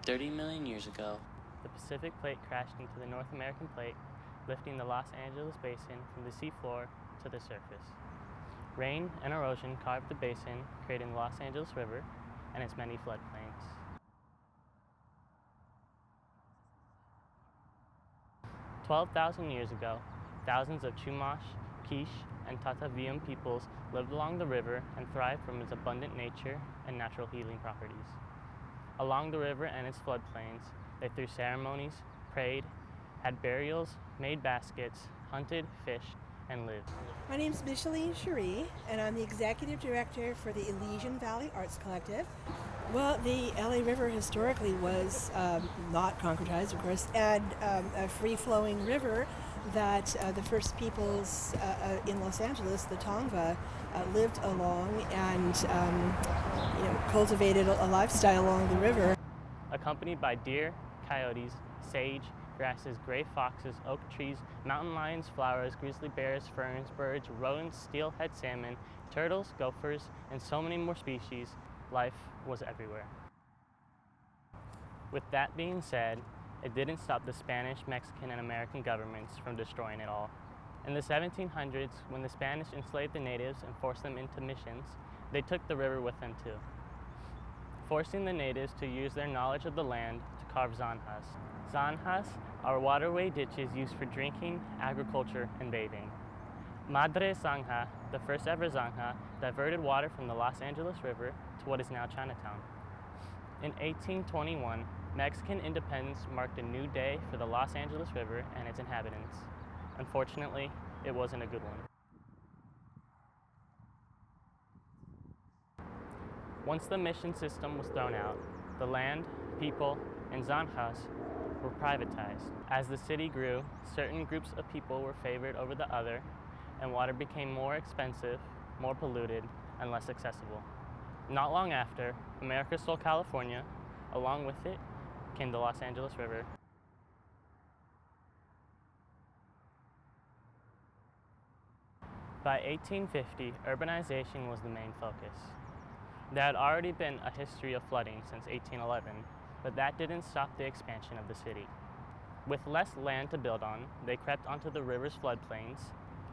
30 million years ago, The Pacific Plate crashed into the North American Plate, lifting the Los Angeles Basin from the seafloor to the surface. Rain and erosion carved the basin, creating the Los Angeles River and its many floodplains. 12,000 years ago, thousands of Chumash, Quiche, and Tataviam peoples lived along the river and thrived from its abundant nature and natural healing properties. Along the river and its floodplains, they threw ceremonies, prayed, had burials, made baskets, hunted, fished, and lived. My name is Micheline Cherie, and I'm the Executive Director for the Elysian Valley Arts Collective. Well, the LA River historically was not concretized, of course, and a free-flowing river that the first peoples in Los Angeles, the Tongva, lived along and cultivated a lifestyle along the river. Accompanied by deer, coyotes, sage, grasses, gray foxes, oak trees, mountain lions, flowers, grizzly bears, ferns, birds, rodents, steelhead salmon, turtles, gophers, and so many more species, life was everywhere. With that being said, it didn't stop the Spanish, Mexican, and American governments from destroying it all. In the 1700s, when the Spanish enslaved the natives and forced them into missions, they took the river with them too, forcing the natives to use their knowledge of the land to carve zanjas. Zanjas are waterway ditches used for drinking, agriculture, and bathing. Madre Zanja, the first ever zanja, diverted water from the Los Angeles River to what is now Chinatown. In 1821, Mexican independence marked a new day for the Los Angeles River and its inhabitants. Unfortunately, it wasn't a good one. Once the mission system was thrown out, the land, people, and zanjas were privatized. As the city grew, certain groups of people were favored over the other, and water became more expensive, more polluted, and less accessible. Not long after, America stole California. Along with it came the Los Angeles River. By 1850, urbanization was the main focus. There had already been a history of flooding since 1811, but that didn't stop the expansion of the city. With less land to build on, they crept onto the river's floodplains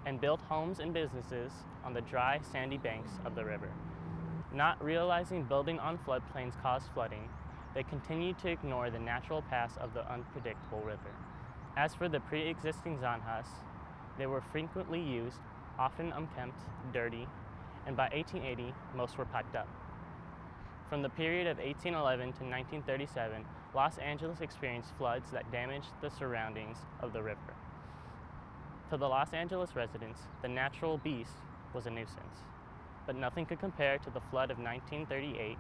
and built homes and businesses on the dry, sandy banks of the river. Not realizing building on floodplains caused flooding, they continued to ignore the natural paths of the unpredictable river. As for the pre-existing zanjas, they were frequently used, often unkempt, dirty, and by 1880, most were piped up. From the period of 1811 to 1937, Los Angeles experienced floods that damaged the surroundings of the river. To the Los Angeles residents, the natural beast was a nuisance. But nothing could compare to the flood of 1938,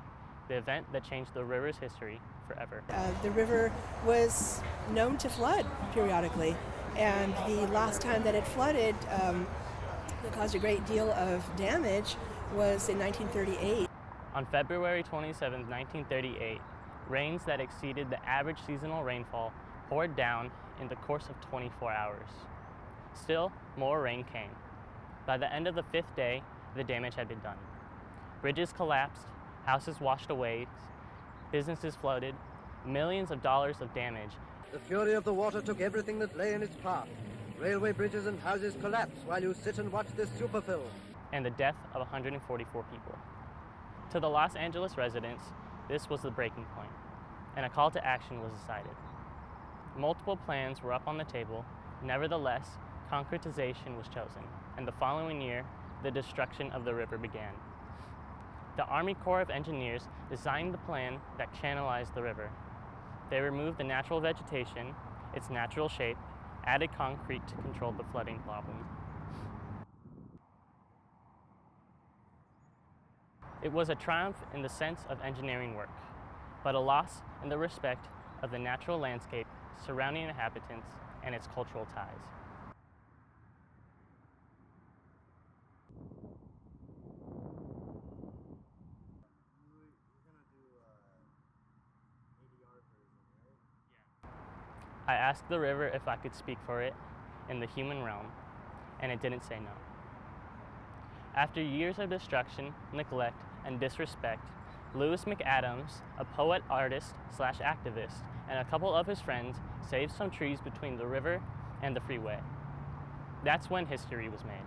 the event that changed the river's history forever. The river was known to flood periodically, and the last time that it flooded that caused a great deal of damage was in 1938. On February 27, 1938, rains that exceeded the average seasonal rainfall poured down in the course of 24 hours. Still, more rain came. By the end of the fifth day, the damage had been done. Bridges collapsed, houses washed away, businesses flooded, millions of dollars of damage. The fury of the water took everything that lay in its path. Railway bridges and houses collapse while you sit and watch this superfill. And the death of 144 people. To the Los Angeles residents, this was the breaking point, and a call to action was decided. Multiple plans were up on the table. Nevertheless, concretization was chosen, and the following year, the destruction of the river began. The Army Corps of Engineers designed the plan that channelized the river. They removed the natural vegetation, its natural shape, added concrete to control the flooding problem. It was a triumph in the sense of engineering work, but a loss in the respect of the natural landscape surrounding inhabitants and its cultural ties. I asked the river if I could speak for it in the human realm, and it didn't say no. After years of destruction, neglect, and disrespect, Lewis McAdams, a poet, artist, / activist, and a couple of his friends saved some trees between the river and the freeway. That's when history was made.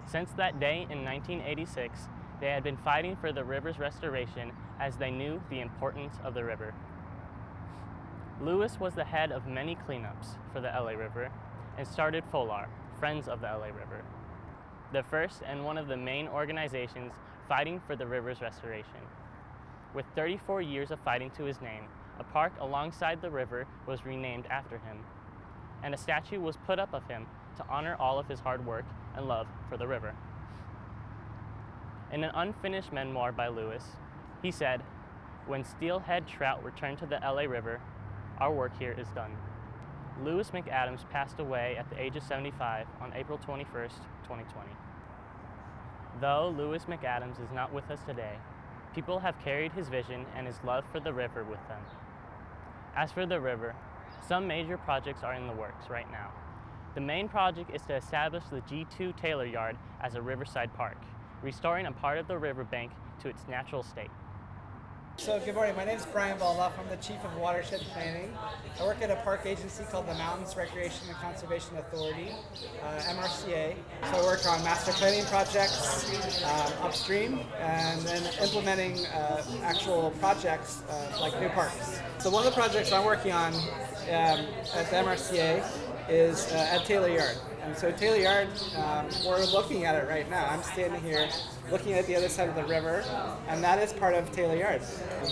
Since that day in 1986, they had been fighting for the river's restoration as they knew the importance of the river. Lewis was the head of many cleanups for the LA River and started FOLAR, Friends of the LA River, the first and one of the main organizations fighting for the river's restoration. With 34 years of fighting to his name, a park alongside the river was renamed after him, and a statue was put up of him to honor all of his hard work and love for the river. In an unfinished memoir by Lewis, he said, "When steelhead trout return to the LA River, our work here is done." Lewis McAdams passed away at the age of 75 on April 21st, 2020. Though Lewis McAdams is not with us today, people have carried his vision and his love for the river with them. As for the river, some major projects are in the works right now. The main project is to establish the G2 Taylor Yard as a riverside park, restoring a part of the riverbank to its natural state. So good morning, my name is Brian Baldoff. I'm the Chief of Watershed Planning. I work at a park agency called the Mountains Recreation and Conservation Authority, MRCA. So I work on master planning projects upstream and then implementing actual projects like new parks. So one of the projects I'm working on at the MRCA is at Taylor Yard. And so Taylor Yard, we're looking at it right now. I'm standing here looking at the other side of the river, and that is part of Taylor Yard.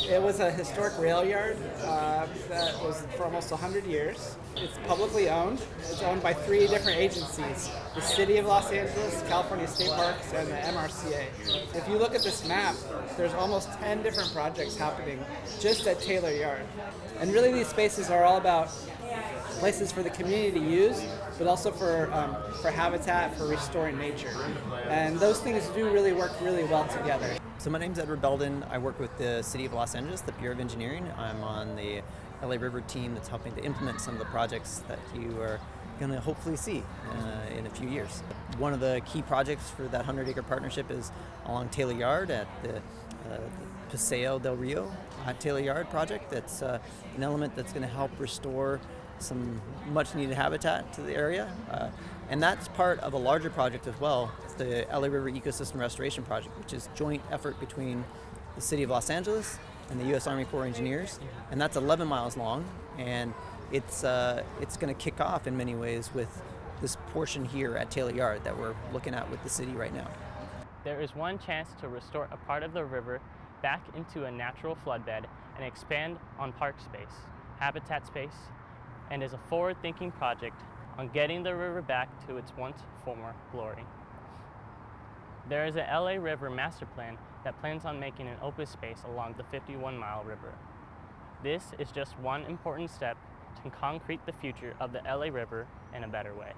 It was a historic rail yard that was for almost 100 years. It's publicly owned. It's owned by 3 different agencies: the City of Los Angeles, California State Parks, and the MRCA. If you look at this map, there's almost 10 different projects happening just at Taylor Yard. And really these spaces are all about places for the community to use, but also for habitat, for restoring nature. And those things do really work really well together. So my name's Edward Belden. I work with the City of Los Angeles, the Bureau of Engineering. I'm on the LA River team that's helping to implement some of the projects that you are going to hopefully see in a few years. One of the key projects for that 100-acre partnership is along Taylor Yard at the Paseo del Rio Taylor Yard project. That's an element that's going to help restore some much needed habitat to the area. And that's part of a larger project as well, the LA River Ecosystem Restoration Project, which is a joint effort between the City of Los Angeles and the U.S. Army Corps of Engineers. And that's 11 miles long, and it's going to kick off in many ways with this portion here at Taylor Yard that we're looking at with the city right now. There is one chance to restore a part of the river back into a natural floodbed and expand on park space, habitat space, and is a forward-thinking project on getting the river back to its once former glory. There is a LA River master plan that plans on making an open space along the 51-mile river. This is just one important step to concrete the future of the LA River in a better way.